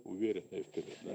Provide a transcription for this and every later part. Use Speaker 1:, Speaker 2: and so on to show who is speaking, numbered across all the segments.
Speaker 1: Уверенно и вперед, да?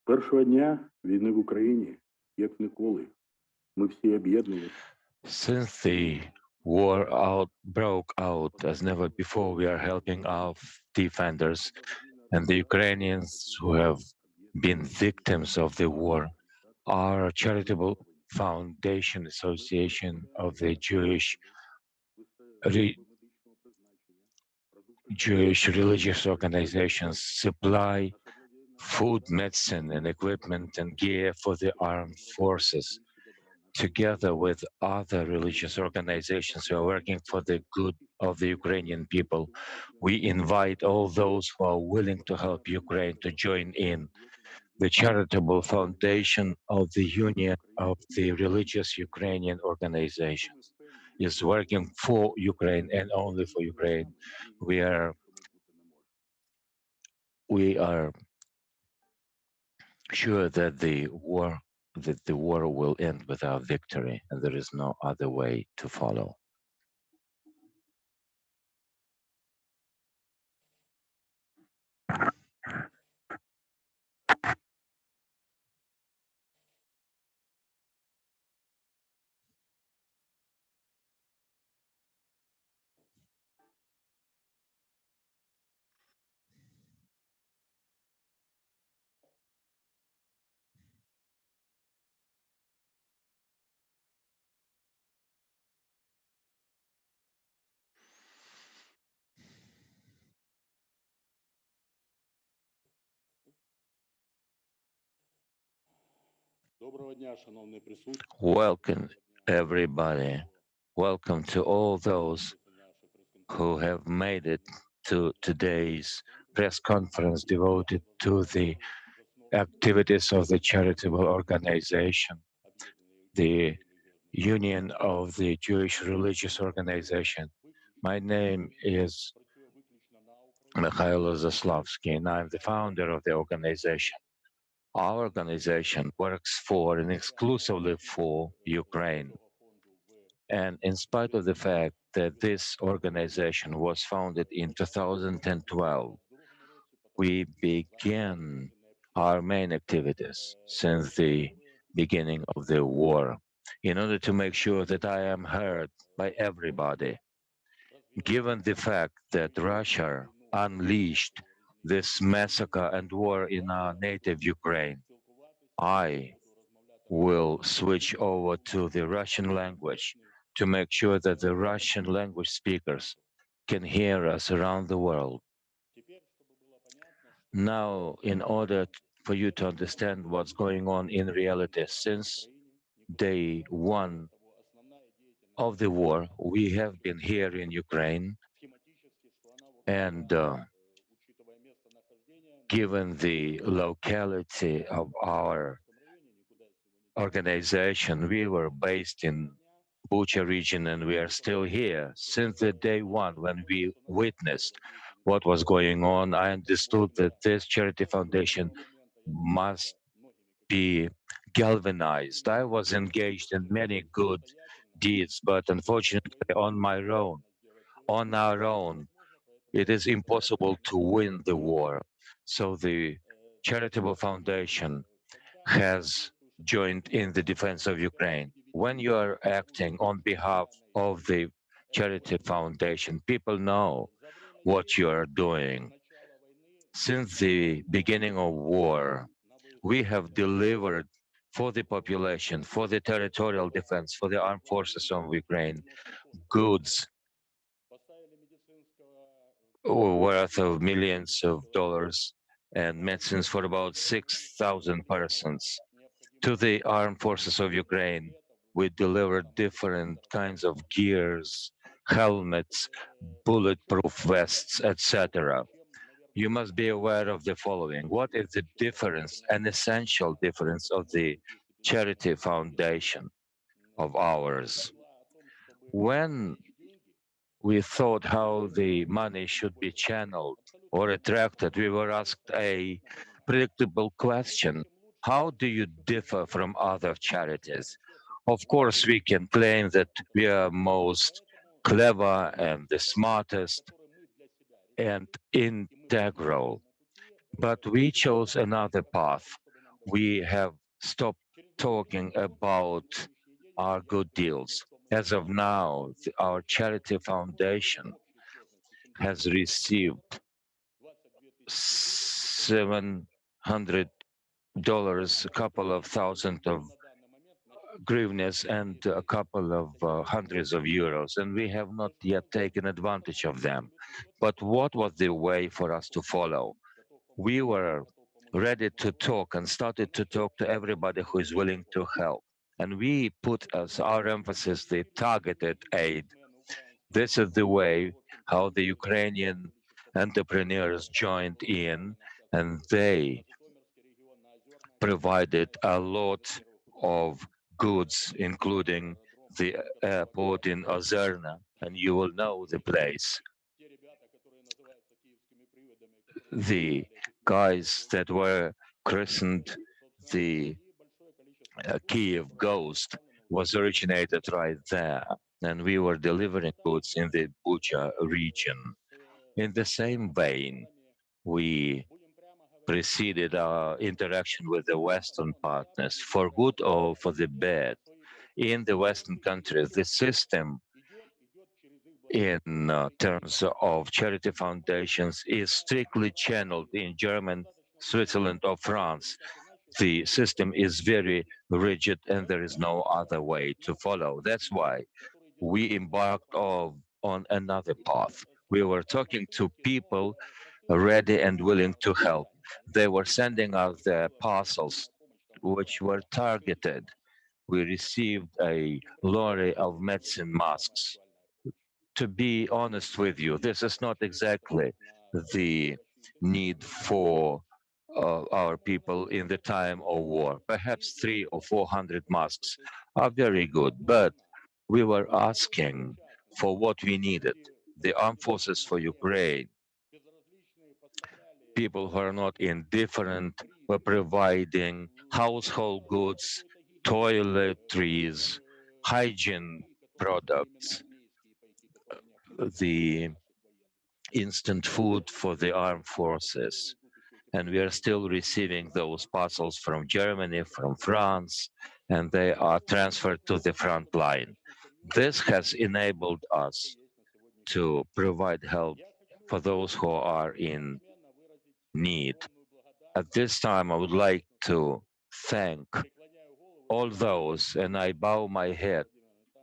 Speaker 1: Першого дня війни в Україні, як ніколи, ми всі об'єднуємося.
Speaker 2: Since the war broke out as never before, we are helping our defenders and the Ukrainians who have been victims of the war. Our Charitable Foundation Association of the Jewish religious organizations supply food, medicine, and equipment and gear for the armed forces. Together with other religious organizations who are working for the good of the Ukrainian people, we invite all those who are willing to help Ukraine to join in. The Charitable Foundation of the Union of the Religious Ukrainian Organizations is working for Ukraine and only for Ukraine. We are sure that the war will end with our victory, and there is no other way to follow. Welcome, everybody. Welcome to all those who have made it to today's press conference devoted to the activities of the Charitable Organization, the Union of the Jewish Religious Organization. My name is Mykhailo Zaslavsky, and I'm the founder of the organization. Our organization works for and exclusively for Ukraine. And in spite of the fact that this organization was founded in 2012, we began our main activities since the beginning of the war in order to make sure that I am heard by everybody. Given the fact that Russia unleashed this massacre and war in our native Ukraine, I will switch over to the Russian language to make sure that the Russian language speakers can hear us around the world. Now, in order for you to understand what's going on in reality, since day one of the war, we have been here in Ukraine, and given the locality of our organization, we were based in Bucha region, and we are still here. Since the day one when we witnessed what was going on, I understood that this charity foundation must be galvanized. I was engaged in many good deeds, but unfortunately on our own, it is impossible to win the war. So the Charitable Foundation has joined in the defense of Ukraine. When you are acting on behalf of the Charity Foundation, people know what you are doing. Since the beginning of war, we have delivered for the population, for the territorial defense, for the armed forces of Ukraine, goods worth of millions of dollars and medicines for about 6,000 persons. To the armed forces of Ukraine, we delivered different kinds of gears, helmets, bulletproof vests, etc. You must be aware of the following. What is the difference, an essential difference of the charity foundation of ours? When we thought how the money should be channeled or attracted, we were asked a predictable question. How do you differ from other charities? Of course, we can claim that we are most clever and the smartest and integral, but we chose another path. We have stopped talking about our good deals. As of now, our charity foundation has received $700, a couple of thousand of hryvnias, and a couple of hundreds of euros, and we have not yet taken advantage of them. But what was the way for us to follow? We were ready to talk and started to talk to everybody who is willing to help. And we put as our emphasis the targeted aid. This is the way how the Ukrainian entrepreneurs joined in, and they provided a lot of goods, including the airport in Ozerna, and you will know the place. The guys that were christened the Kyiv Ghost was originated right there, and we were delivering goods in the Bucha region. In the same vein, we preceded our interaction with the Western partners, for good or for the bad. In the Western countries, the system in terms of charity foundations is strictly channeled in German, Switzerland, or France. The system is very rigid and there is no other way to follow. That's why we embarked on another path. We were talking to people ready and willing to help. They were sending us their parcels, which were targeted. We received a lorry of medicine masks. To be honest with you, this is not exactly the need for our people in the time of war. Perhaps 300 or 400 masks are very good, but we were asking for what we needed. The armed forces for Ukraine, people who are not indifferent, were providing household goods, toiletries, hygiene products, the instant food for the armed forces. And we are still receiving those parcels from Germany, from France, and they are transferred to the front line. This has enabled us to provide help for those who are in need. At this time, I would like to thank all those, and I bow my head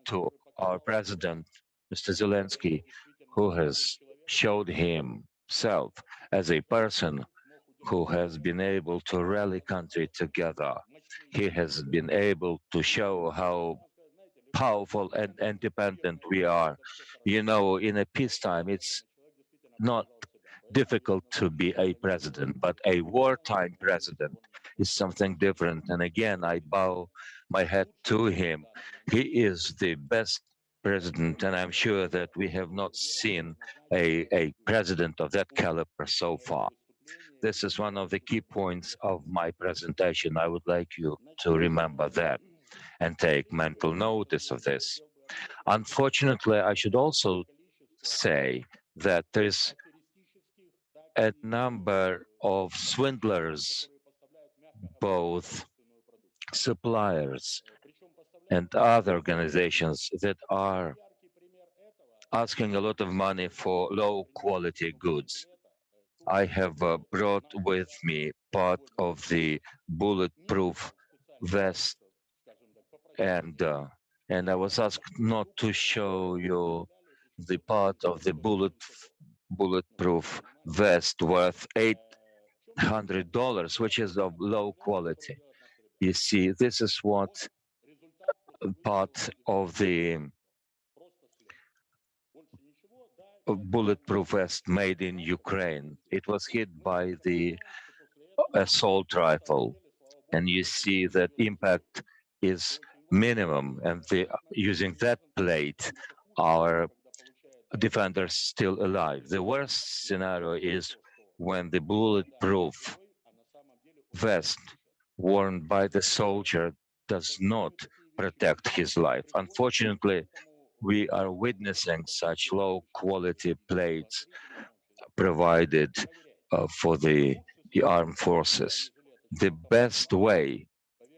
Speaker 2: to our president, Mr. Zelensky, who has showed himself as a person who has been able to rally country together. He has been able to show how powerful and independent we are. You know, in a peacetime, it's not difficult to be a president, but a wartime president is something different. And again, I bow my head to him. He is the best president, and I'm sure that we have not seen a president of that caliber so far. This is one of the key points of my presentation. I would like you to remember that and take mental notice of this. Unfortunately, I should also say that there is a number of swindlers, both suppliers and other organizations that are asking a lot of money for low quality goods. I have brought with me part of the bulletproof vest, and and I was asked not to show you the part of the bulletproof vest worth $800, which is of low quality. You see, this is what part of the bulletproof vest made in Ukraine. It was hit by the assault rifle, and you see that impact is minimum, and using that plate, our defenders still alive. The worst scenario is when the bulletproof vest worn by the soldier does not protect his life. Unfortunately, we are witnessing such low quality plates provided for the armed forces. The best way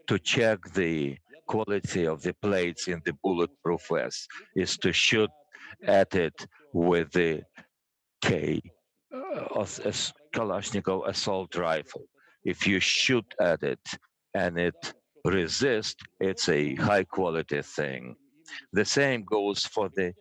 Speaker 2: to check the quality of the plates in the bulletproof vest is to shoot at it with the K Kalashnikov assault rifle. If you shoot at it and it resists, it's a high quality thing. The same goes for the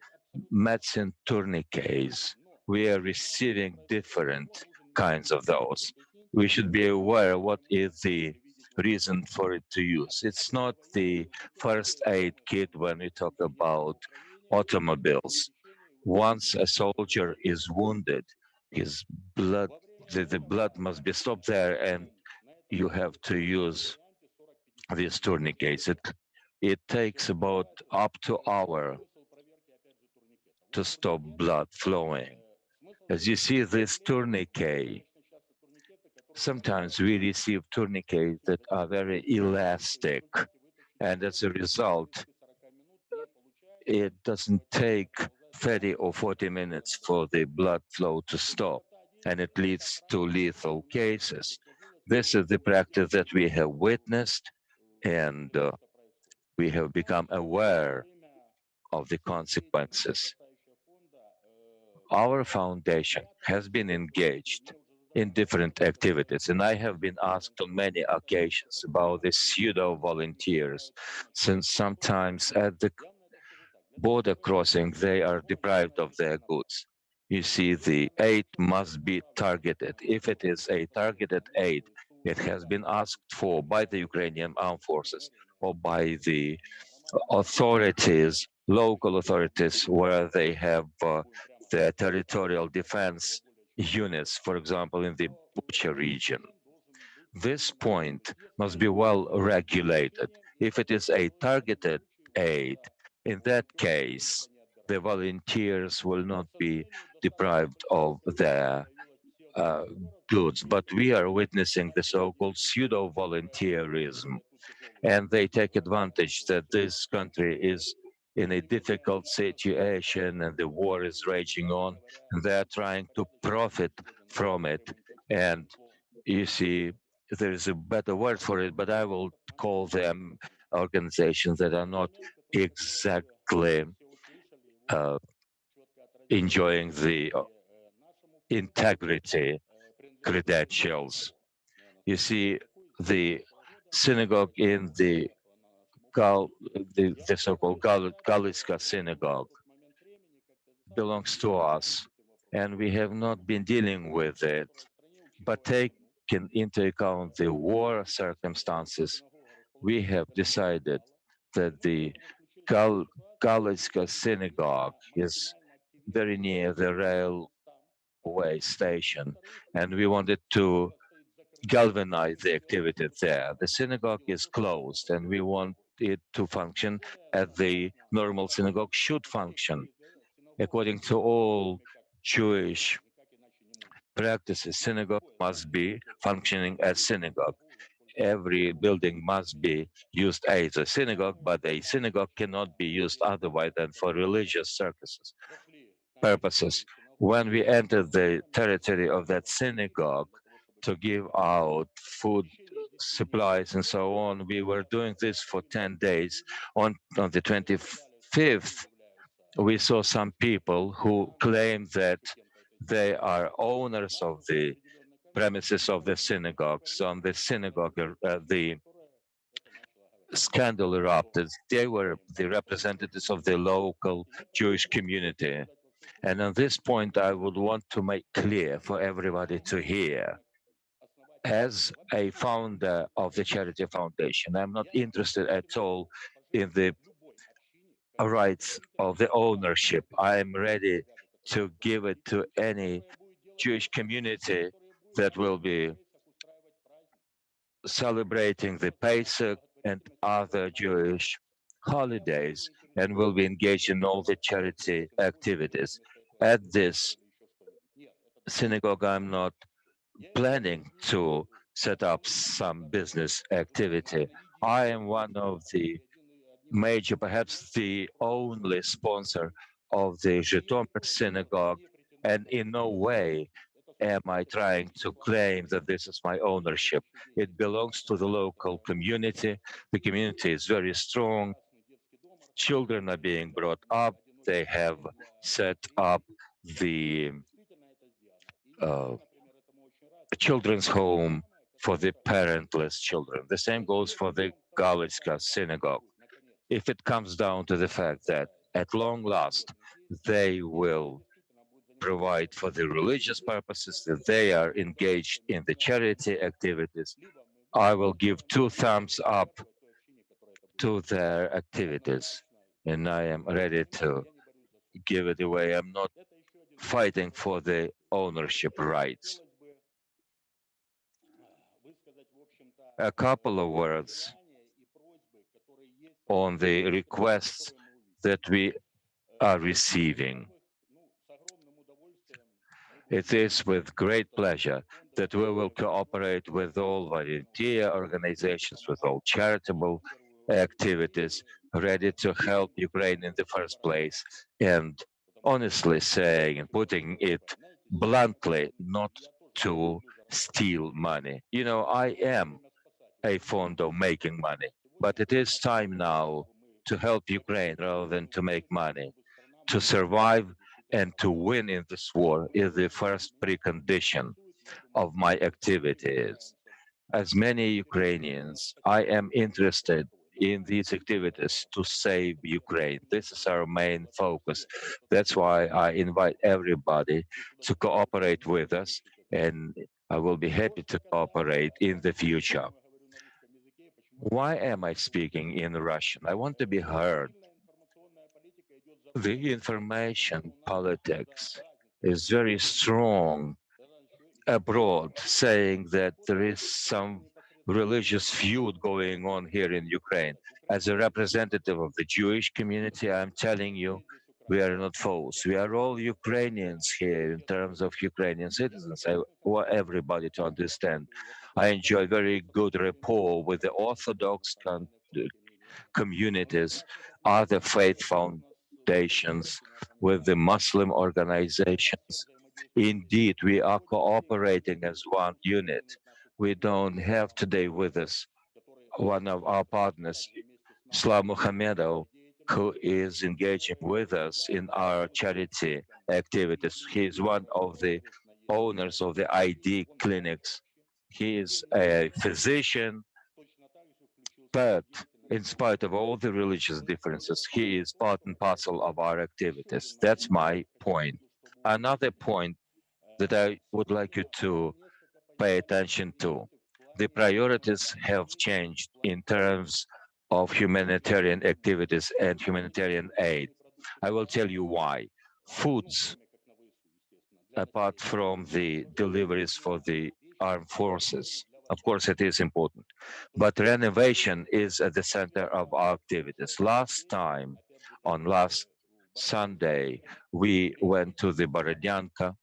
Speaker 2: medicine tourniquets. We are receiving different kinds of those. We should be aware what is the reason for it to use. It's not the first aid kit when we talk about automobiles. Once a soldier is wounded, his blood, the blood must be stopped there, and you have to use these tourniquets. It takes about up to hour to stop blood flowing. As you see this tourniquet, sometimes we receive tourniquets that are very elastic, and as a result, it doesn't take 30 or 40 minutes for the blood flow to stop, and it leads to lethal cases. This is the practice that we have witnessed, and we have become aware of the consequences. Our foundation has been engaged in different activities, and I have been asked on many occasions about the pseudo volunteers, since sometimes at the border crossing they are deprived of their goods. You see, the aid must be targeted. If it is a targeted aid, it has been asked for by the Ukrainian armed forces or by the authorities, local authorities, where they have their territorial defense units, for example, in the Bucha region. This point must be well regulated. If it is a targeted aid, in that case, the volunteers will not be deprived of their uh, goods. But we are witnessing the so-called pseudo-volunteerism, and they take advantage that this country is in a difficult situation and the war is raging on, and they're trying to profit from it. And you see, there is a better word for it, but I will call them organizations that are not exactly uh, enjoying the integrity credentials. You see, the synagogue in the so-called Galitska synagogue belongs to us, and we have not been dealing with it. But taking into account the war circumstances, we have decided that the Galitska synagogue is very near the railway station, and we wanted to galvanize the activity there. The synagogue is closed, and we want it to function as the normal synagogue should function. According to all Jewish practices, synagogue must be functioning as synagogue. Every building must be used as a synagogue, but a synagogue cannot be used otherwise than for religious purposes. When we entered the territory of that synagogue to give out food supplies and so on, we were doing this for 10 days. On the 25th, we saw some people who claimed that they are owners of the premises of the synagogues. On the synagogue, the scandal erupted. They were the representatives of the local Jewish community. And on this point, I would want to make clear for everybody to hear. As a founder of the Charity Foundation, I'm not interested at all in the rights of the ownership. I am ready to give it to any Jewish community that will be celebrating the Pesach and other Jewish holidays and will be engaged in all the charity activities. At this synagogue, I'm not planning to set up some business activity. I am one of the major, perhaps the only sponsor of the Zhytomyr synagogue, and in no way am I trying to claim that this is my ownership. It belongs to the local community. The community is very strong. Children are being brought up. They have set up the uh, children's home for the parentless children. The same goes for the Galitska synagogue. If it comes down to the fact that at long last they will provide for the religious purposes, that they are engaged in the charity activities, I will give two thumbs up to their activities. And I am ready to give it away. I'm not fighting for the ownership rights. A couple of words on the requests that we are receiving. It is with great pleasure that we will cooperate with all volunteer organizations, with all charitable activities, ready to help Ukraine in the first place. And honestly saying and putting it bluntly, not to steal money. You know, I am a fond of making money, but it is time now to help Ukraine rather than to make money. To survive and to win in this war is the first precondition of my activities. As many Ukrainians, I am interested in these activities to save Ukraine. This is our main focus. That's why I invite everybody to cooperate with us, and I will be happy to cooperate in the future. Why am I speaking in Russian? I want to be heard. The information politics is very strong abroad, saying that there is some religious feud going on here in Ukraine. As a representative of the Jewish community, I'm telling you, we are not foes. We are all Ukrainians here in terms of Ukrainian citizens. I want everybody to understand. I enjoy very good rapport with the Orthodox communities, other faith foundations, with the Muslim organizations. Indeed, we are cooperating as one unit. We don't have today with us one of our partners, Slav Muhamedov, who is engaging with us in our charity activities. He is one of the owners of the I.D.Clinics. He is a physician, but in spite of all the religious differences, he is part and parcel of our activities. That's my point. Another point that I would like you to pay attention to. The priorities have changed in terms of humanitarian activities and humanitarian aid. I will tell you why. Foods, apart from the deliveries for the armed forces, of course, it is important. But renovation is at the center of our activities. Last time, on last Sunday, we went to the Borodyanka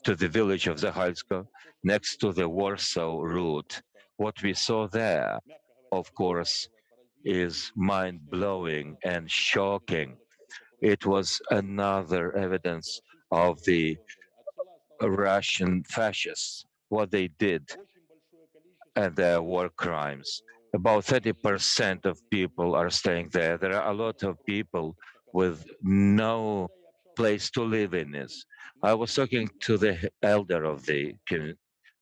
Speaker 2: to the village of Zakhalsko, next to the Warsaw route. What we saw there, of course, is mind blowing and shocking. It was another evidence of the Russian fascists, what they did and their war crimes. About 30% of people are staying there. There are a lot of people with no place to live in this. I was talking to the elder of the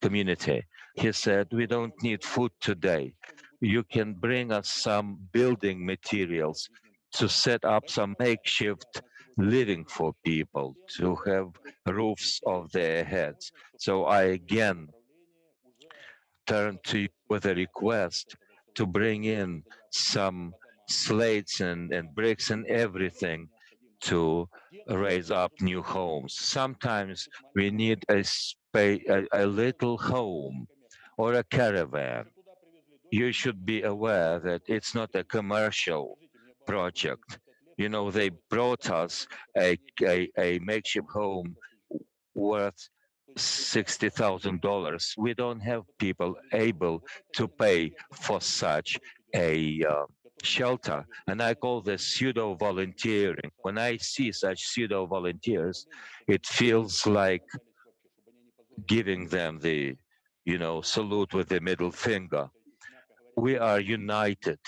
Speaker 2: community. He said, we don't need food today. You can bring us some building materials to set up some makeshift living for people, to have roofs of their heads. So I again turn to you with a request to bring in some slates and bricks and everything to raise up new homes. Sometimes we need a little home or a caravan. You should be aware that it's not a commercial project. You know, they brought us a makeshift home worth $60,000. We don't have people able to pay for such a shelter. And I call this pseudo volunteering. When I see such pseudo volunteers, it feels like giving them the, salute with the middle finger. We are united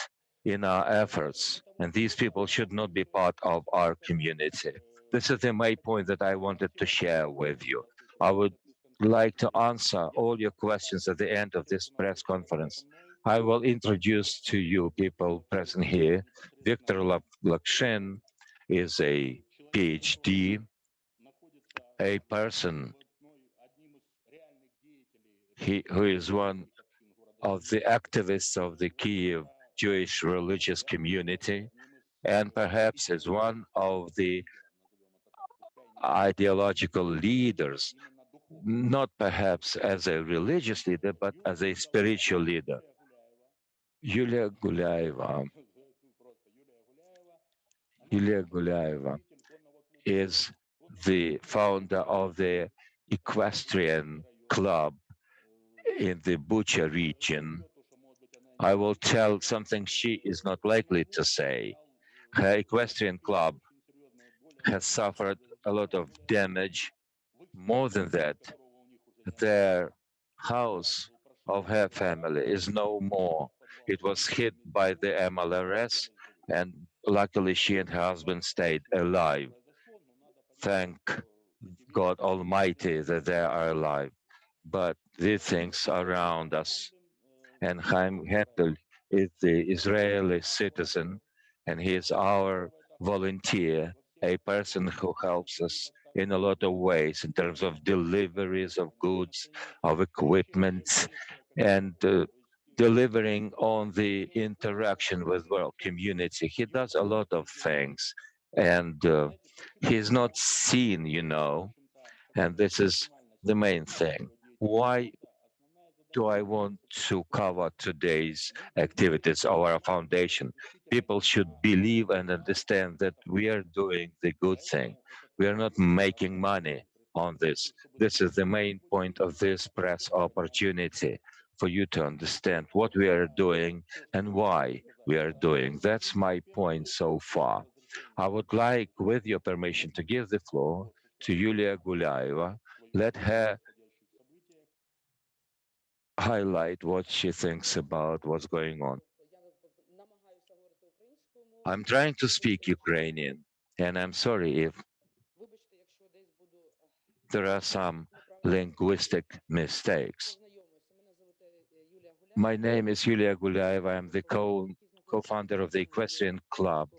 Speaker 2: in our efforts, and these people should not be part of our community. This is the main point that I wanted to share with you. I would like to answer all your questions at the end of this press conference. I will introduce to you people present here. Victor Lokshin is a PhD, a person who is one of the activists of the Kyiv Jewish religious community, and perhaps is one of the ideological leaders, not perhaps as a religious leader, but as a spiritual leader. Yulia Gulyaeva. Yulia Gulyaeva is the founder of the equestrian club in the Bucha region. I will tell something she is not likely to say. Her equestrian club has suffered a lot of damage. More than that, their house of her family is no more. It was hit by the MLRS, and luckily she and her husband stayed alive. Thank God Almighty that they are alive. But these things around us, and Chaim Handlin is the Israeli citizen, and he is our volunteer, a person who helps us in a lot of ways in terms of deliveries of goods, of equipment, and delivering on the interaction with world community. He does a lot of things, and he's not seen, and this is the main thing. Why do I want to cover today's activities of our foundation? People should believe and understand that we are doing the good thing. We are not making money on this. This is the main point of this press opportunity for you to understand what we are doing and why we are doing. That's my point so far. I would like, with your permission, to give the floor to Yulia Gulyaeva. Let her highlight what she thinks about what's going on. I'm trying to speak Ukrainian, and I'm sorry if there are some linguistic mistakes. My name is Yulia Gulyaeva. I'm the co-founder of the Equestrian Club,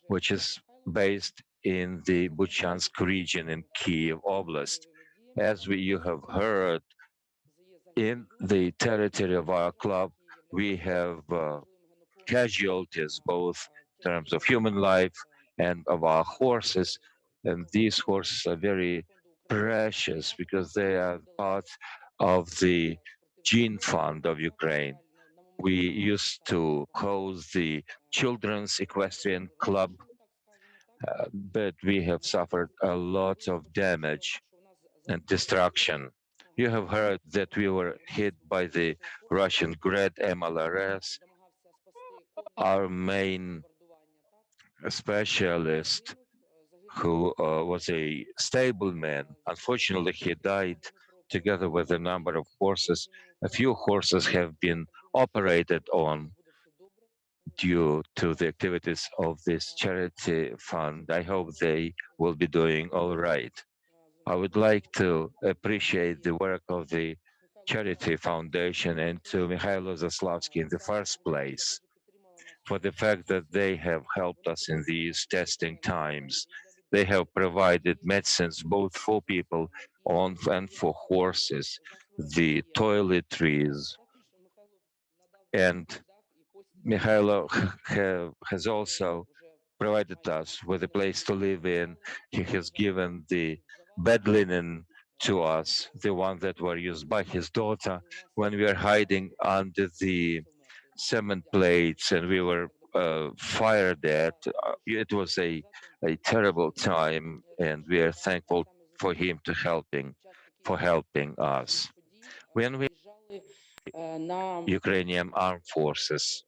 Speaker 2: which is based in the Buchansk region in Kyiv Oblast. As you have heard, in the territory of our club, we have casualties, both in terms of human life and of our horses. And these horses are very precious because they are part of the gene fund of Ukraine. We used to host the Children's Equestrian Club, but we have suffered a lot of damage and destruction. You have heard that we were hit by the Russian Grad MLRS. Our main specialist who was a stableman. Unfortunately, he died together with a number of horses. A few horses have been operated on due to the activities of this charity fund. I hope they will be doing all right. I would like to appreciate the work of the Charity Foundation and to Mykhailo Zaslavsky in the first place for the fact that they have helped us in these testing times. They have provided medicines both for people on and for horses, the toiletries, and Mikhailo has also provided us with a place to live in. He has given the bed linen to us, the one that were used by his daughter when we were hiding under the cement plates and we were fired at. It was a terrible time, and we are thankful for him for helping us. When we Ukrainian armed forces,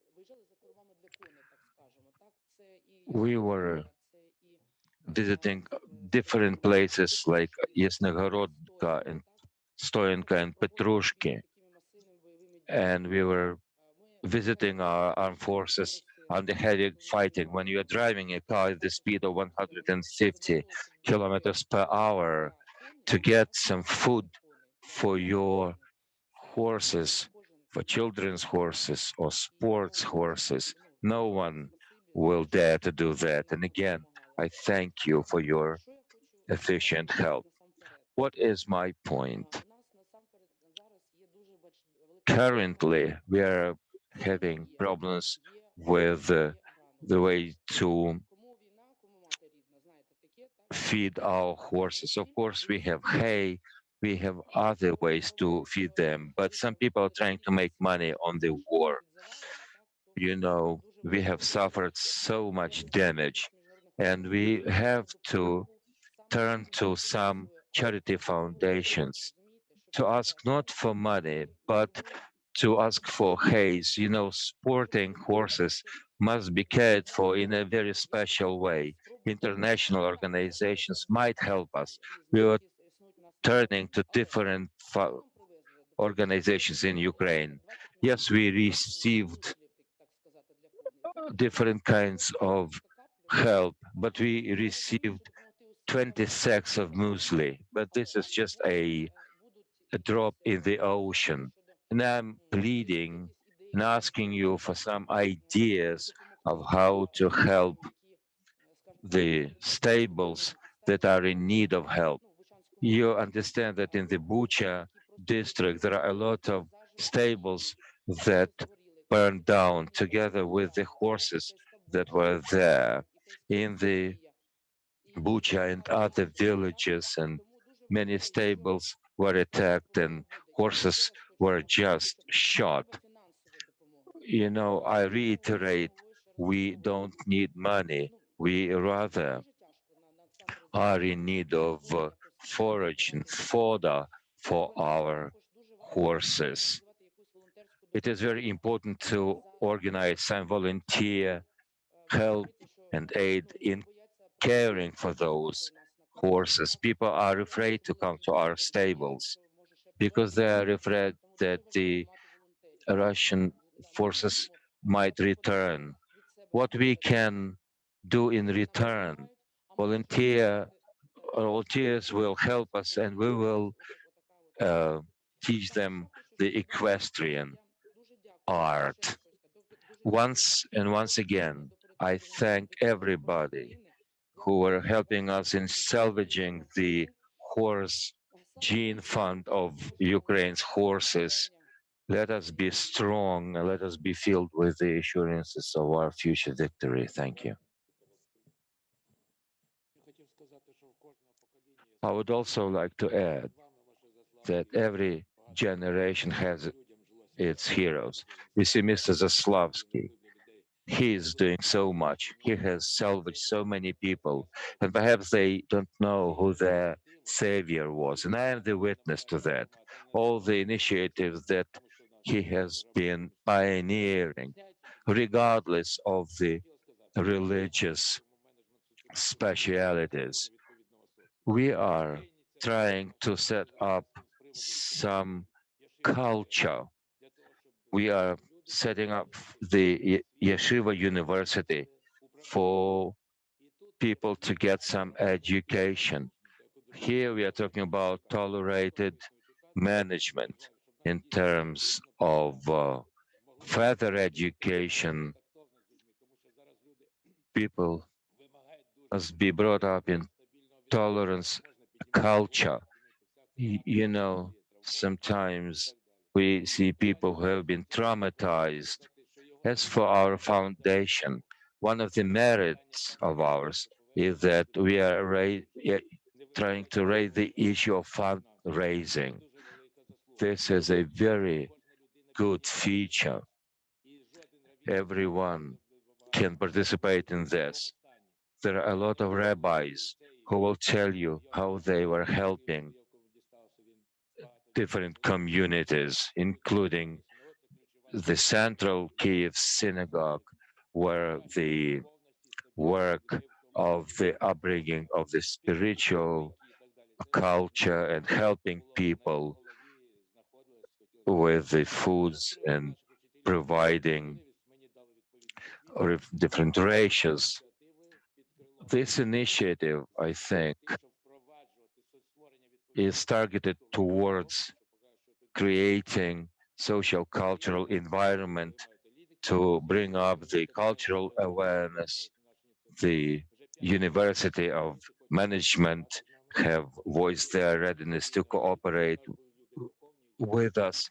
Speaker 2: we were visiting different places like Yesnogorodka and Stoyanka and Petrushki, and we were visiting our armed forces under heavy fighting. When you are driving a car at the speed of 150 kilometers per hour to get some food for your horses, for children's horses or sports horses, no one will dare to do that. And again, I thank you for your efficient help. What is my point? Currently, we are having problems with the way to feed our horses. Of course, we have hay, we have other ways to feed them, but some people are trying to make money on the war. We have suffered so much damage, and we have to turn to some charity foundations to ask not for money, but to ask for haze. Sporting horses must be cared for in a very special way. International organizations might help us. We are turning to different organizations in Ukraine. Yes, we received different kinds of help, but we received 20 sacks of muesli. But this is just a drop in the ocean. And I'm pleading and asking you for some ideas of how to help the stables that are in need of help. You understand that in the Bucha district, there are a lot of stables that burned down together with the horses that were there. In the Bucha and other villages, and many stables were attacked and horses were just shot. I reiterate, we don't need money. We rather are in need of forage and fodder for our horses. It is very important to organize some volunteer help and aid in caring for those horses. People are afraid to come to our stables because they are afraid that the Russian forces might return. What we can do in return, volunteers will help us, and we will uh, teach them the equestrian art. Once again, I thank everybody who are helping us in salvaging the horse gene fund of Ukraine's horses. Let us be strong and let us be filled with the assurances of our future victory. Thank you. I would also like to add that every generation has its heroes. We see Mr. Zaslavsky. He is doing so much. He has salvaged so many people, and perhaps they don't know who their savior was. And I am the witness to that. All the initiatives that he has been pioneering, regardless of the religious specialities. We are trying to set up some culture. We are setting up the yeshiva university for people to get some education. Here we are talking about tolerated management in terms of further education. People must be brought up in tolerance culture. You know, sometimes we see people who have been traumatized. As for our foundation, one of the merits of ours is that we are trying to raise the issue of fundraising. This is a very good feature. Everyone can participate in this. There are a lot of rabbis who will tell you how they were helping different communities, including the Central Kyiv Synagogue, where the work of the upbringing of the spiritual culture and helping people with the foods and providing different ratios. This initiative, I think, is targeted towards creating social cultural environment to bring up the cultural awareness. The University of Management have voiced their readiness to cooperate with us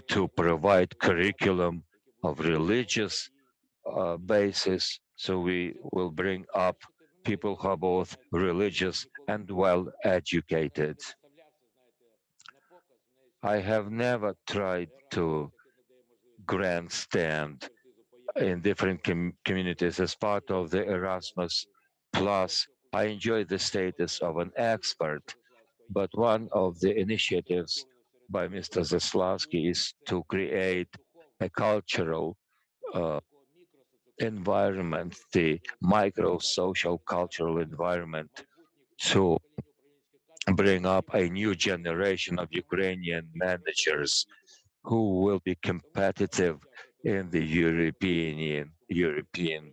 Speaker 2: to provide curriculum of religious basis. So we will bring up people who are both religious and well educated. I have never tried to grandstand in different communities as part of the Erasmus Plus. I enjoy the status of an expert, but one of the initiatives by Mr. Zaslavsky is to create a cultural uh, environment, the micro social cultural environment, to bring up a new generation of Ukrainian managers who will be competitive in the European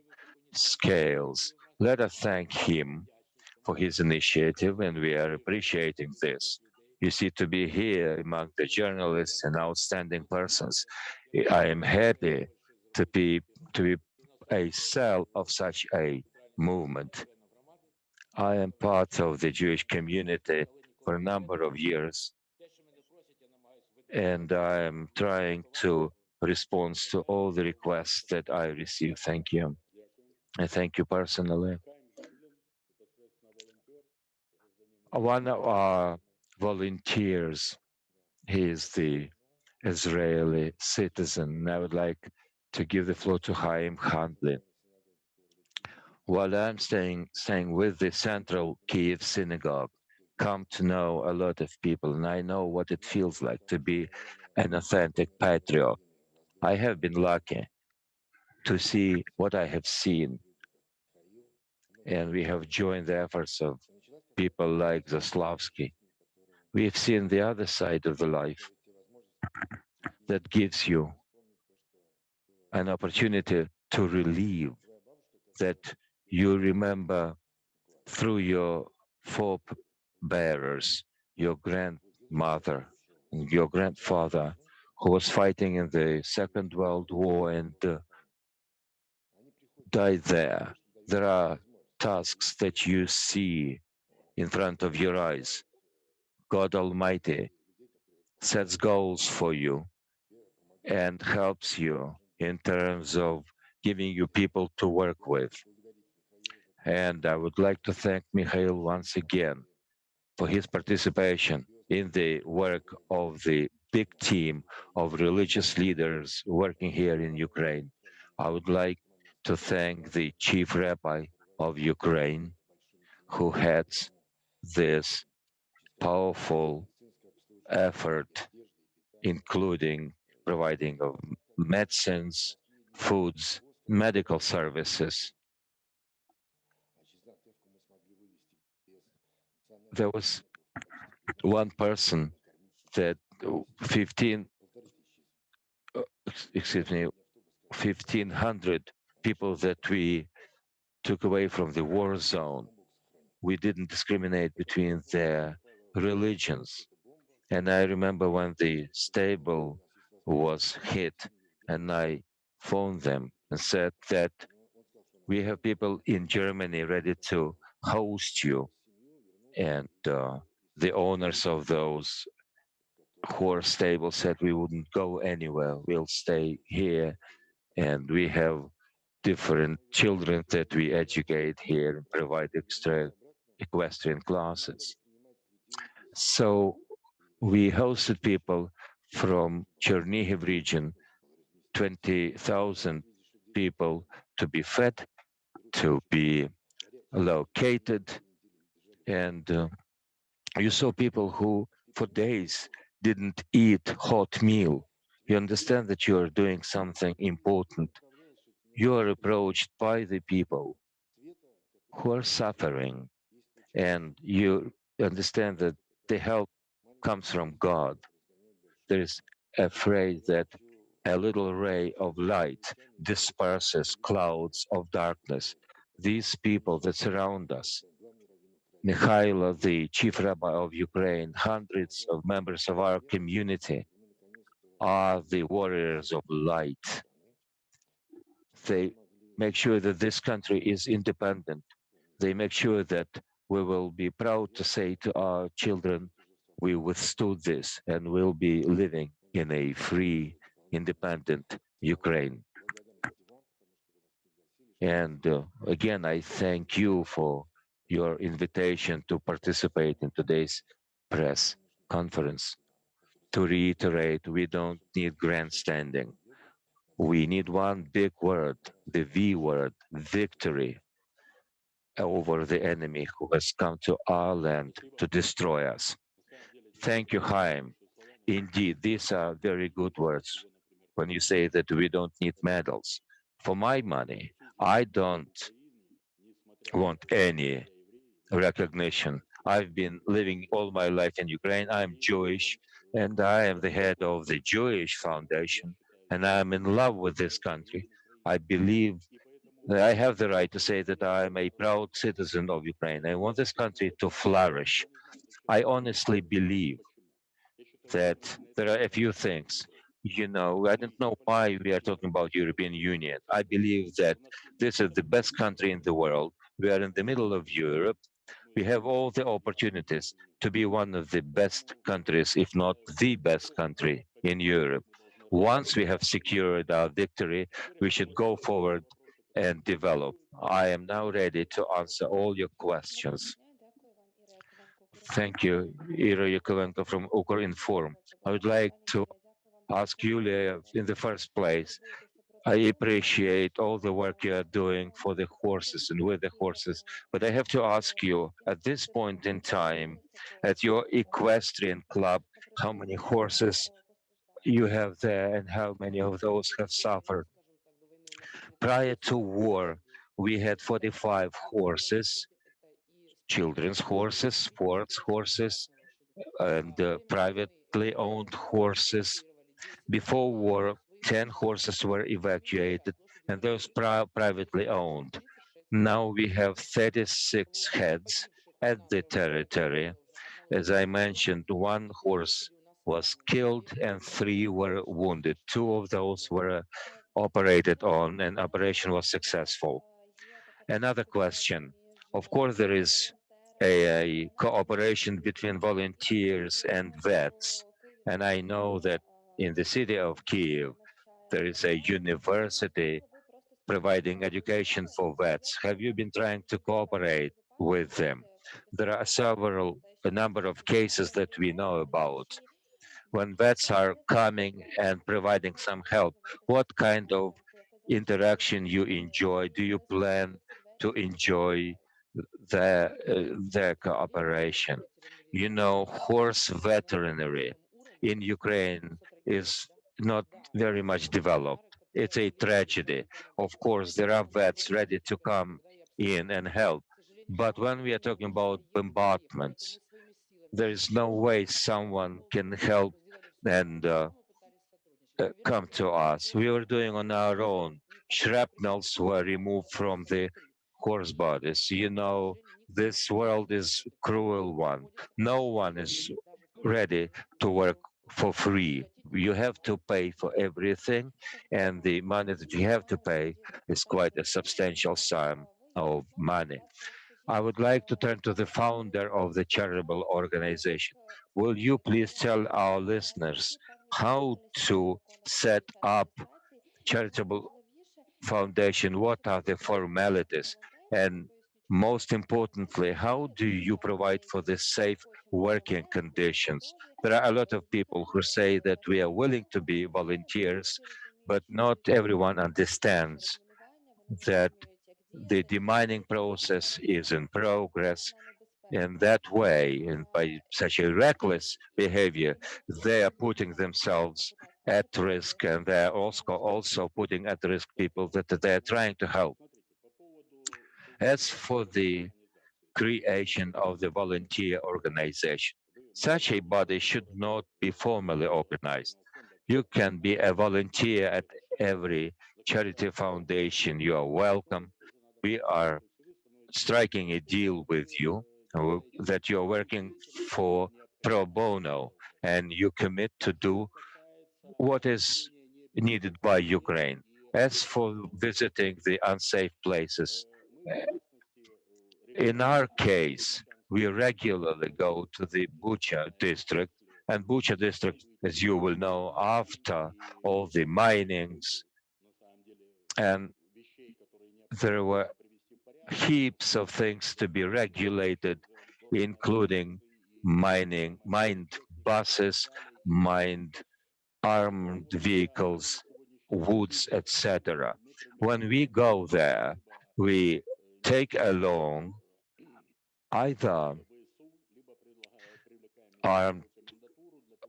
Speaker 2: scales. Let us thank him for his initiative, and we are appreciating this. You see, to be here among the journalists and outstanding persons, I am happy to be to be a cell of such a movement. I am part of the Jewish community for a number of years, and I am trying to respond to all the requests that I receive. Thank you. I thank you personally. One of our volunteers, he is the Israeli citizen. I would like to give the floor to Chaim Handlin. While I'm staying with the Central Kyiv Synagogue, come to know a lot of people, and I know what it feels like to be an authentic patriot. I have been lucky to see what I have seen, and we have joined the efforts of people like Zaslavsky. We have seen the other side of the life that gives you an opportunity to relieve, that you remember through your forebearers, your grandmother and your grandfather, who was fighting in the Second World War and died there. There are tasks that you see in front of your eyes. God Almighty sets goals for you and helps you in terms of giving you people to work with. And I would like to thank Mikhail once again for his participation in the work of the big team of religious leaders working here in Ukraine. I would like to thank the chief rabbi of Ukraine who heads this powerful effort, including providing of medicines, foods, medical services. there was one person that 15, excuse me, 1,500 people that we took away from the war zone. We didn't discriminate between their religions. And I remember when the stable was hit, and I phoned them and said that we have people in Germany ready to host you. And the owners of those horse stables said we wouldn't go anywhere, we'll stay here. And we have different children that we educate here and provide extra equestrian classes. So we hosted people from Chernihiv region, 20,000 people to be fed, to be located. And you saw people who for days didn't eat hot meal. You understand that you are doing something important. You are approached by the people who are suffering, and you understand that the help comes from God. There is a phrase that a little ray of light disperses clouds of darkness. These people that surround us, Mikhailo, the chief rabbi of Ukraine, hundreds of members of our community are the warriors of light. They make sure that this country is independent. They make sure that we will be proud to say to our children, we withstood this and will be living in a free, independent Ukraine. And again, I thank you for your invitation to participate in today's press conference. To reiterate, we don't need grandstanding. We need one big word, the V word, victory over the enemy who has come to our land to destroy us. Thank you, Chaim. Indeed, these are very good words when you say that we don't need medals. For my money, I don't want any recognition. I've been living all my life in Ukraine. I'm Jewish, and I am the head of the Jewish Foundation, and I'm in love with this country. I believe that I have the right to say that I am a proud citizen of Ukraine. I want this country to flourish. I honestly believe that there are a few things. I don't know why we are talking about European Union. I believe that this is the best country in the world. We are in the middle of Europe. We have all the opportunities to be one of the best countries, if not the best country in Europe. Once we have secured our victory, we should go forward and develop. I am now ready to answer all your questions. Thank you, Ira Yakovenko from Ukrinform. I would like to ask Yulia in the first place. I appreciate all the work you are doing for the horses and with the horses, but I have to ask you at this point in time, at your equestrian club, how many horses you have there and how many of those have suffered. Prior to war, we had 45 horses, children's horses, sports horses, and privately owned horses. Before war, 10 horses were evacuated, and those privately owned. Now we have 36 heads at the territory. As I mentioned, one horse was killed and three were wounded. Two of those were operated on, and operation was successful. Another question. Of course, there is a cooperation between volunteers and vets. And I know that in the city of Kyiv, there is a university providing education for vets. Have you been trying to cooperate with them? There are a number of cases that we know about. When vets are coming and providing some help, what kind of interaction you enjoy? Do you plan to enjoy their cooperation? Horse veterinary in Ukraine is not very much developed. It's a tragedy. Of course, there are vets ready to come in and help, But when we are talking about bombardments, there is no way someone can help and come to us. We were doing on our own. Shrapnels were removed from the horse bodies. You know, this world is cruel one. No one is ready to work for free. You have to pay for everything, and the money that you have to pay is quite a substantial sum of money. I would like to turn to the founder of the charitable organization. Will you please tell our listeners how to set up charitable foundation? What are the formalities? And most importantly, how do you provide for the safe working conditions? There are a lot of people who say that we are willing to be volunteers, but not everyone understands that the demining process is in progress. In that way, and by such a reckless behavior, they are putting themselves at risk, and they are also putting at risk people that they are trying to help. As for the creation of the volunteer organization, such a body should not be formally organized. You can be a volunteer at every charity foundation. You are welcome. We are striking a deal with you that you're working for pro bono and you commit to do what is needed by Ukraine. As for visiting the unsafe places, in our case, we regularly go to the Bucha district, and Bucha district, as you will know, after all the minings, and there were heaps of things to be regulated, including mined buses, mined armed vehicles, woods, etc. When we go there, we take along either armed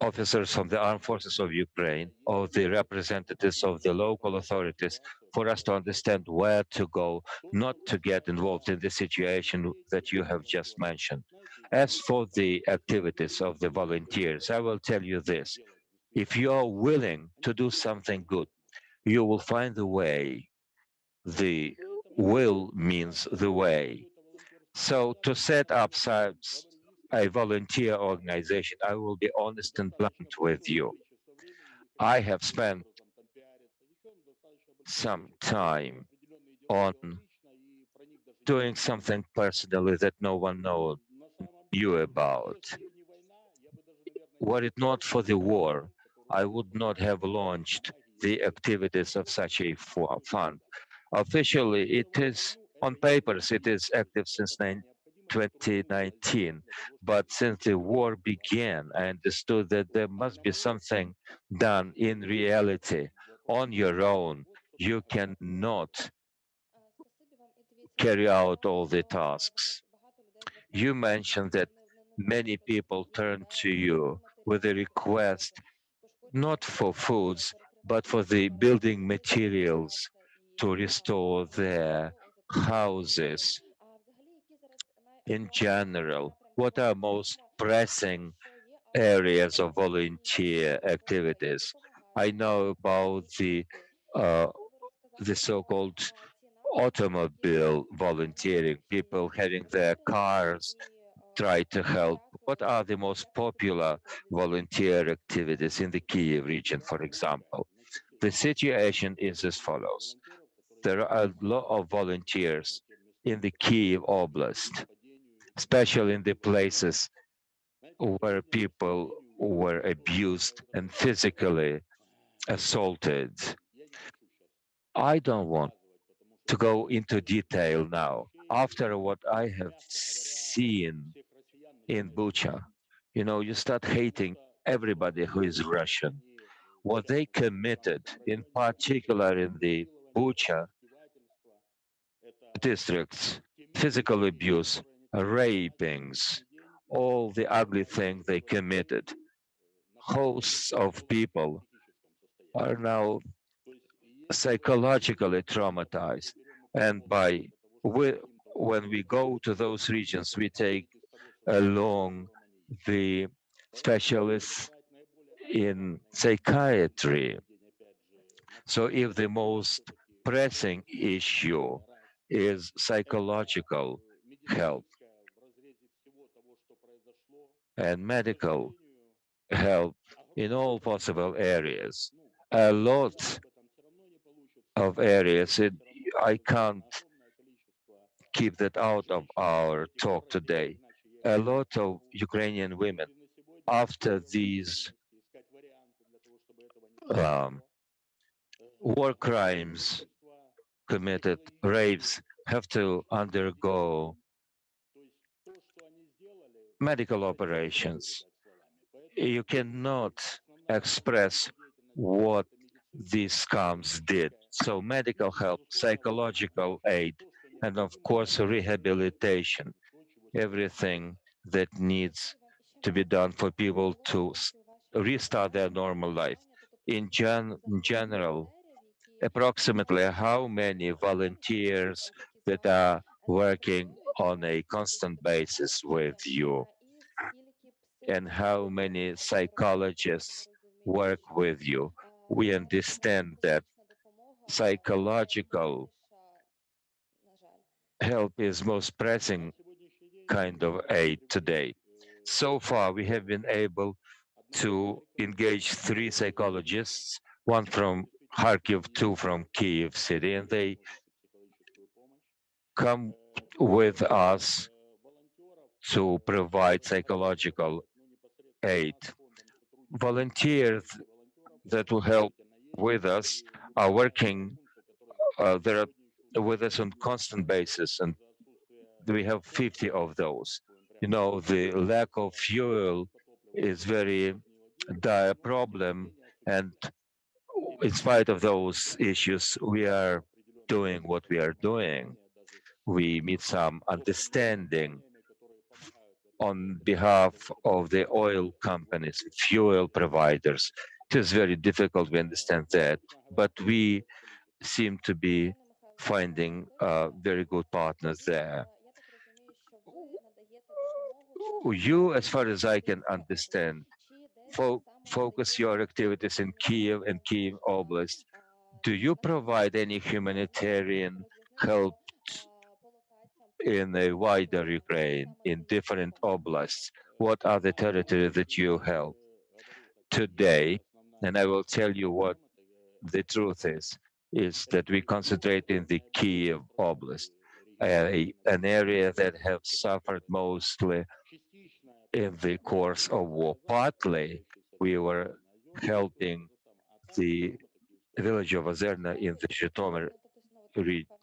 Speaker 2: officers from the armed forces of Ukraine or the representatives of the local authorities for us to understand where to go, not to get involved in the situation that you have just mentioned. As for the activities of the volunteers, I will tell you this. If you are willing to do something good, you will find the way. The will means the way. So to set up such a volunteer organization, I will be honest and blunt with you. I have spent some time on doing something personally that no one knew about. Were it not for the war, I would not have launched the activities of such a fund. Officially, it is on papers, it is active since 2019. But since the war began, I understood that there must be something done in reality. On your own, you cannot carry out all the tasks. You mentioned that many people turn to you with a request not for foods, but for the building materials to restore their houses. In general, what are most pressing areas of volunteer activities? I know about uh, the so-called automobile volunteering, people having their cars try to help. What are the most popular volunteer activities in the Kyiv region, for example? The situation is as follows. There are a lot of volunteers in the Kyiv Oblast, especially in the places where people were abused and physically assaulted. I don't want to go into detail now. After what I have seen in Bucha, you start hating everybody who is Russian. What they committed, in particular in the Bucha districts, physical abuse, rapings, all the ugly things they committed. Hosts of people are now psychologically traumatized, and by when we go to those regions, we take along the specialists in psychiatry. So if the most pressing issue is psychological help and medical help in all possible areas, a lot of areas, I can't keep that out of our talk today. A lot of Ukrainian women, after these um, war crimes committed, rapes, have to undergo medical operations. You cannot express what these scams did. So medical help, psychological aid, and of course rehabilitation, everything that needs to be done for people to restart their normal life. In general, approximately how many volunteers that are working on a constant basis with you, and how many psychologists work with you. We understand that psychological help is most pressing kind of aid today. So far, we have been able to engage 3 psychologists, one from Kharkiv, 2 from Kyiv city, and they come with us to provide psychological aid. Volunteers that will help with us are working they're with us on constant basis, and we have 50 of those. You know, the lack of fuel is very dire problem, and in spite of those issues, we are doing what we are doing. We meet some understanding on behalf of the oil companies, fuel providers. It is very difficult, we understand that, but we seem to be finding very good partners there. You, as far as I can understand, focus your activities in Kiev and Kiev Oblast. Do you provide any humanitarian help in a wider Ukraine, in different oblasts? What are the territories that you help today? And I will tell you what the truth is that we concentrate in the Kiev Oblast, an area that have suffered mostly in the course of war. Partly, we were helping the village of Ozerna in the Zhytomyr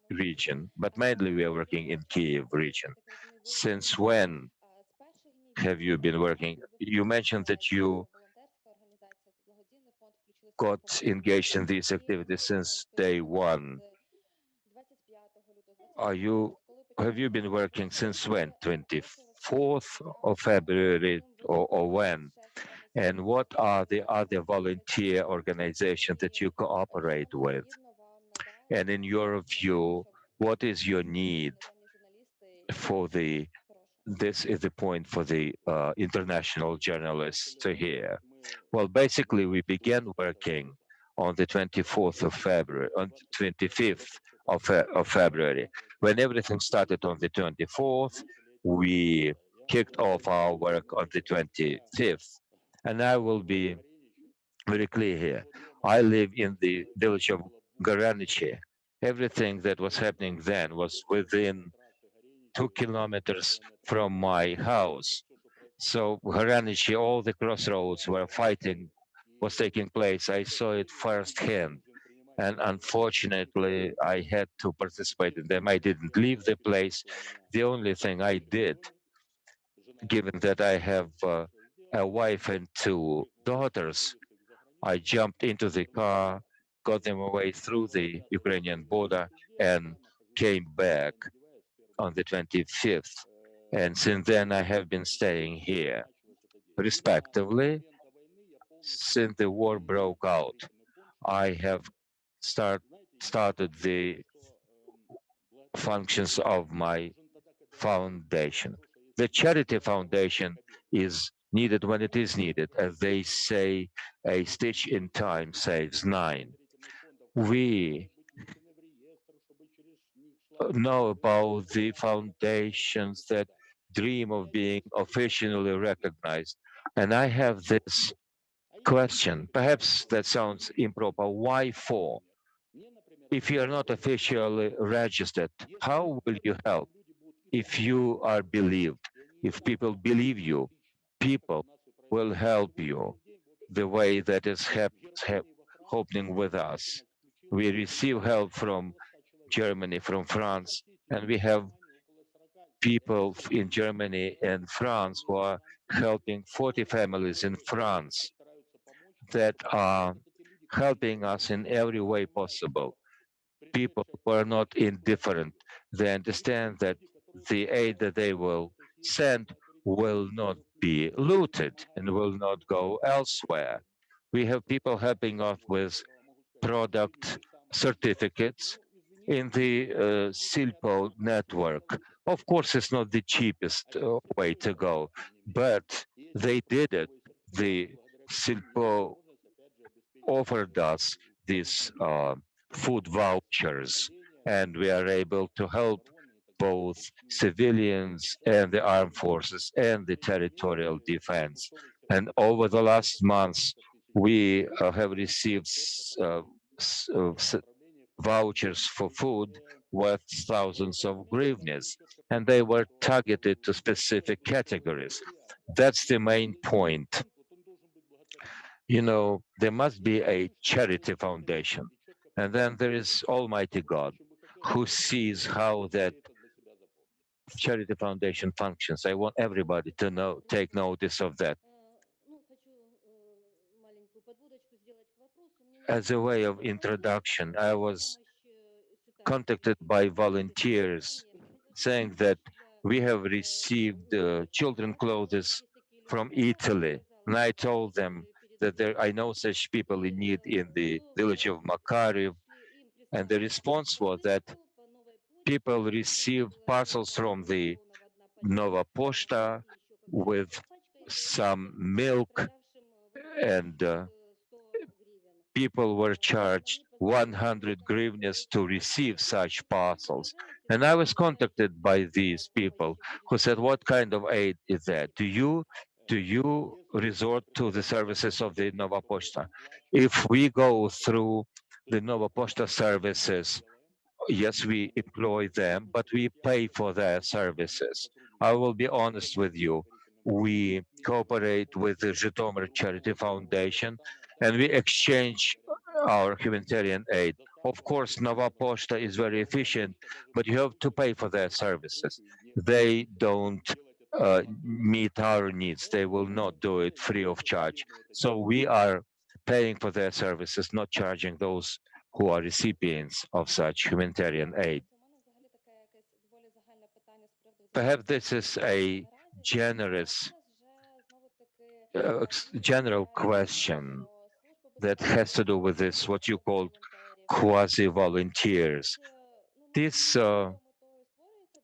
Speaker 2: region, but mainly we are working in Kiev region. Since when have you been working? You mentioned that you got engaged in these activities since day one. Are you have you been working since when? 24th of February or when? And what are the other volunteer organizations that you cooperate with? And in your view, what is your need for the this is the point for the international journalists to hear. Well, basically, we began working on the 24th of February, on 25th of February. When everything started on the 24th, we kicked off our work on the 25th. And I will be very clear here. I live in the village of Garaniche. Everything that was happening then was within 2 kilometers from my house. So Garaniche, all the crossroads where fighting was taking place, I saw it firsthand. And unfortunately, I had to participate in them. I didn't leave the place. The only thing I did, given that I have a wife and 2 daughters, I jumped into the car, got them away through the Ukrainian border, and came back on the 25th. And since then, I have been staying here, respectively. Since the war broke out, I have started the functions of my foundation. The charity foundation is needed when it is needed. As they say, a stitch in time saves nine. We know about the foundations that dream of being officially recognized. And I have this question, perhaps that sounds improper. Why for? If you are not officially registered, how will you help? If you are believed, if people believe you, people will help you the way that is happening with us. We receive help from Germany, from France, and we have people in Germany and France who are helping 40 families in France that are helping us in every way possible. People who are not indifferent. They understand that the aid that they will send will not be looted and will not go elsewhere. We have people helping us with product certificates in the Silpo network. Of course, it's not the cheapest way to go, but they did it. The Silpo offered us these food vouchers, and we are able to help both civilians and the armed forces and the territorial defense. And over the last months, we have received vouchers for food worth thousands of hryvnias, and they were targeted to specific categories. That's the main point. You know, there must be a charity foundation, and then there is Almighty God who sees how that charity foundation functions. I want everybody to know, take notice of that. As a way of introduction, I was contacted by volunteers saying that we have received children clothes from Italy. And I told them that I know such people in need in the village of Makariv. And the response was that people received parcels from the Nova Poshta with some milk, and people were charged 100 hryvnias to receive such parcels. And I was contacted by these people who said, what kind of aid is that? Do you resort to the services of the Nova Poshta? If we go through the Nova Poshta services, yes, we employ them, but we pay for their services. I will be honest with you. We cooperate with the Zhytomyr Charity Foundation, and we exchange our humanitarian aid. Of course, Nova Poshta is very efficient, but you have to pay for their services. They don't meet our needs. They will not do it free of charge. So we are paying for their services, not charging those who are recipients of such humanitarian aid. Perhaps this is a generous, general question that has to do with this, what you call quasi-volunteers. These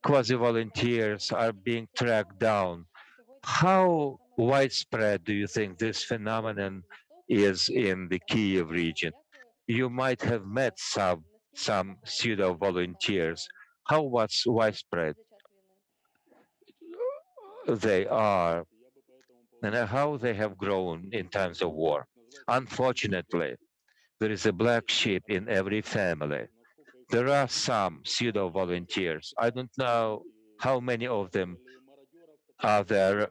Speaker 2: quasi-volunteers are being tracked down. How widespread do you think this phenomenon is in the Kyiv region? You might have met some pseudo-volunteers. How widespread they are and how they have grown in times of war? Unfortunately, there is a black sheep in every family. There are some pseudo volunteers. I don't know how many of them are there.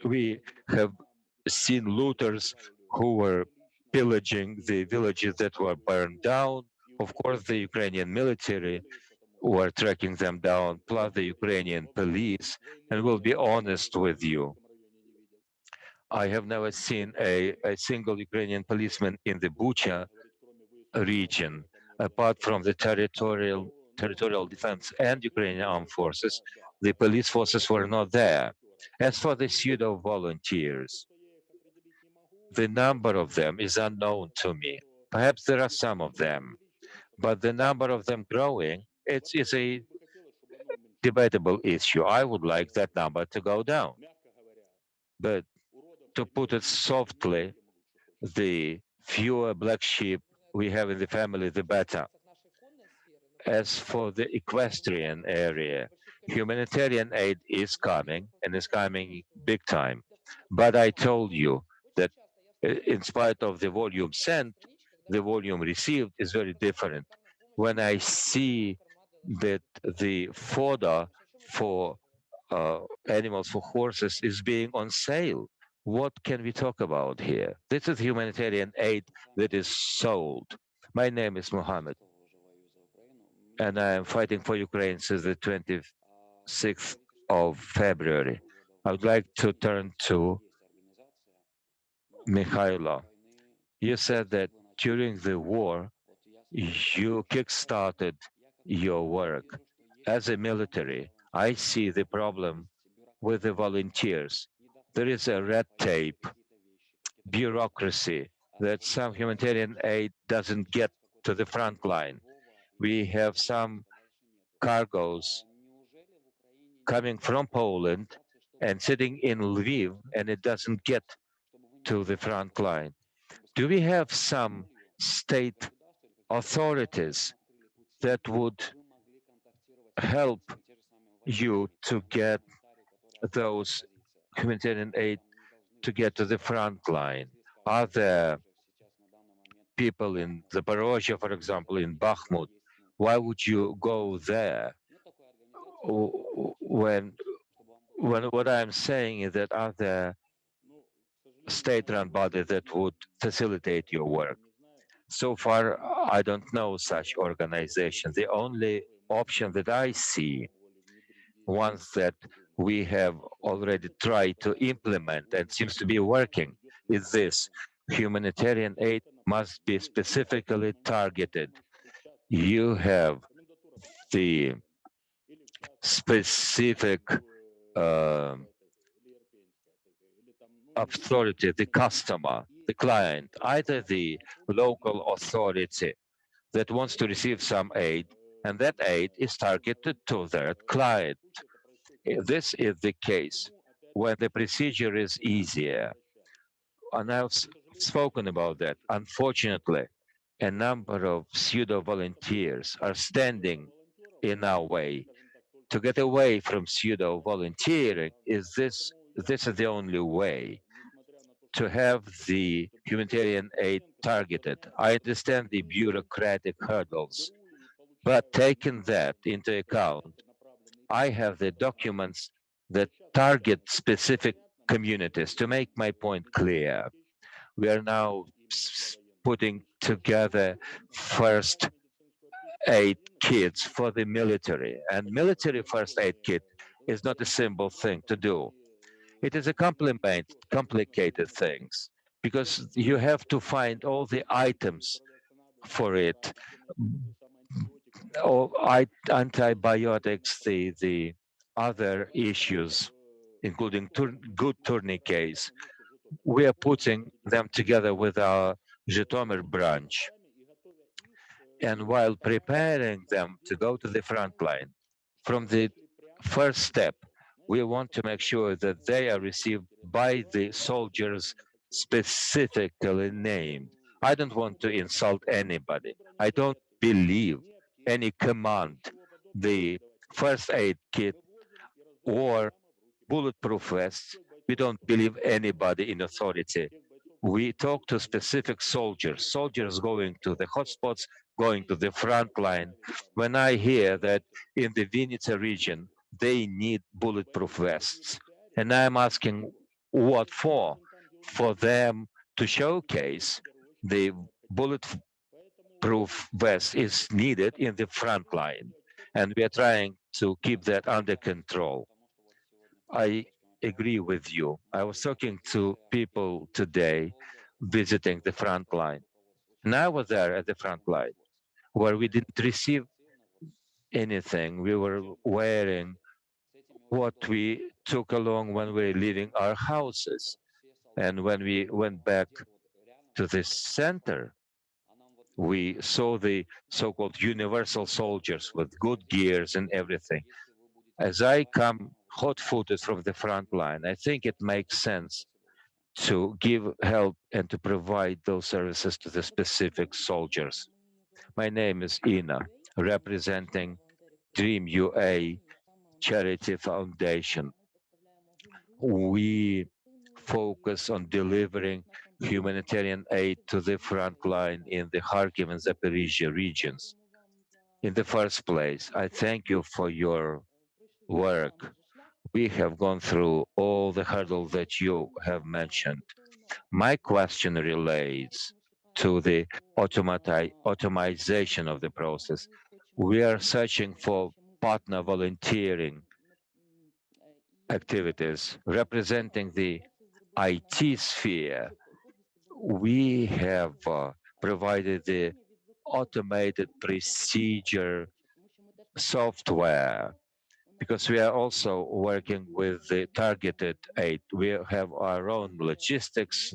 Speaker 2: We have seen looters who were pillaging the villages that were burned down. Of course, the Ukrainian military were tracking them down, plus the Ukrainian police. And we'll be honest with you, I have never seen a single Ukrainian policeman in the Bucha region, apart from the territorial defense and Ukrainian armed forces. The police forces were not there. As for the pseudo volunteers, the number of them is unknown to me. Perhaps there are some of them, but the number of them growing, it's a debatable issue. I would like that number to go down. But to put it softly, the fewer black sheep we have in the family, the better. As for the equestrian area, humanitarian aid is coming and is coming big time. But I told you that in spite of the volume sent, the volume received is very different. When I see that the fodder for animals, for horses, is being on sale, what can we talk about here? This is humanitarian aid that is sold. My name is Mohammed, and I am fighting for Ukraine since the 26th of February. I would like to turn to Mykhailo. You said that during the war, you kickstarted your work. As a military, I see the problem with the volunteers. There is a red tape, bureaucracy that some humanitarian aid doesn't get to the front line. We have some cargoes coming from Poland and sitting in Lviv, and it doesn't get to the front line. Do we have some state authorities that would help you to get those humanitarian aid to get to the front line? Are there people in Zaporozhye, for example, in Bakhmut? Why would you go there? When what I'm saying is that are there state-run bodies that would facilitate your work? So far, I don't know such organizations. The only option that I see, ones that we have already tried to implement and seems to be working, is this: humanitarian aid must be specifically targeted. You have the specific authority, the customer, the client, either the local authority that wants to receive some aid, and that aid is targeted to that client. This is the case when the procedure is easier. And I've spoken about that. Unfortunately, a number of pseudo volunteers are standing in our way. To get away from pseudo volunteering this is the only way to have the humanitarian aid targeted. I understand the bureaucratic hurdles, but taking that into account, I have the documents that target specific communities. To make my point clear, we are now putting together first aid kits for the military, and military first aid kit is not a simple thing to do. It is a complicated things because you have to find all the items for it, all antibiotics, the other issues, including good tourniquets. We are putting them together with our Zhytomyr branch. And while preparing them to go to the front line, from the first step, we want to make sure that they are received by the soldiers specifically named. I don't want to insult anybody. I don't believe any command, the first aid kit or bulletproof vests. We don't believe anybody in authority. We talk to specific soldiers going to the hotspots, going to the front line. When I hear that in the Vinnytsia region, they need bulletproof vests, and I'm asking what for? For them to showcase the bulletproof vest is needed in the front line, and we are trying to keep that under control. I agree with you. I was talking to people today visiting the front line. And I was there at the front line where we didn't receive anything. We were wearing what we took along when we were leaving our houses. And when we went back to the center, we saw the so-called universal soldiers with good gears and everything. As I come hot-footed from the front line, I think it makes sense to give help and to provide those services to the specific soldiers. My name is Ina, representing Dream UA Charity Foundation. We focus on delivering humanitarian aid to the front line in the Kharkiv and Zaporizhia regions. In the first place, I thank you for your work. We have gone through all the hurdles that you have mentioned. My question relates to the automation of the process. We are searching for partner volunteering activities representing the IT sphere. We have provided the automated procedure software because we are also working with the targeted aid. We have our own logistics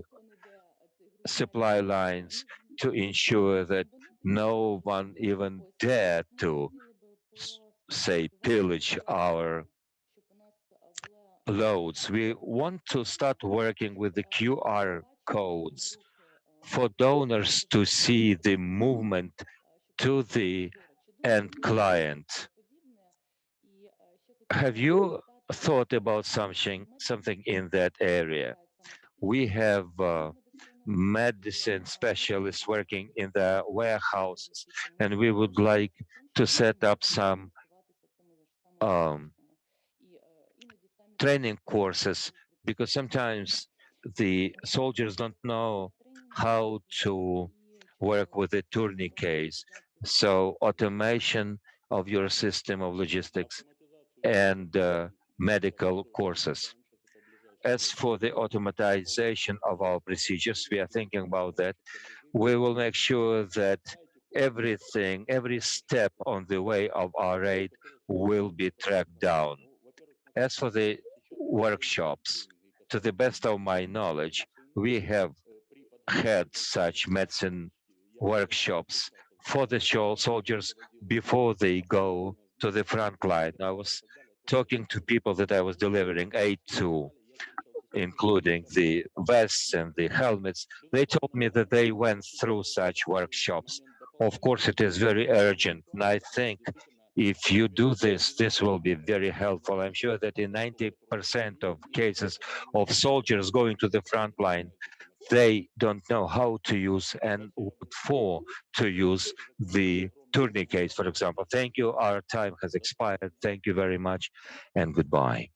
Speaker 2: supply lines to ensure that no one even dare to say pillage our loads. We want to start working with the QR codes for donors to see the movement to the end client. Have you thought about something in that area? We have medicine specialists working in the warehouses, and we would like to set up some um, training courses because sometimes the soldiers don't know how to work with the tourniquets. So automation of your system of logistics and medical courses. As for the automatization of our procedures, we are thinking about that. We will make sure that everything, every step on the way of our aid will be tracked down. As for the workshops, to the best of my knowledge, we have had such medicine workshops for the soldiers before they go to the front line. I was talking to people that I was delivering aid to, including the vests and the helmets. They told me that they went through such workshops. Of course, it is very urgent, and I think if you do this, this will be very helpful. I'm sure that in 90% of cases of soldiers going to the front line, they don't know how to use and what for to use the tourniquets, for example. Thank you. Our time has expired. Thank you very much, and goodbye.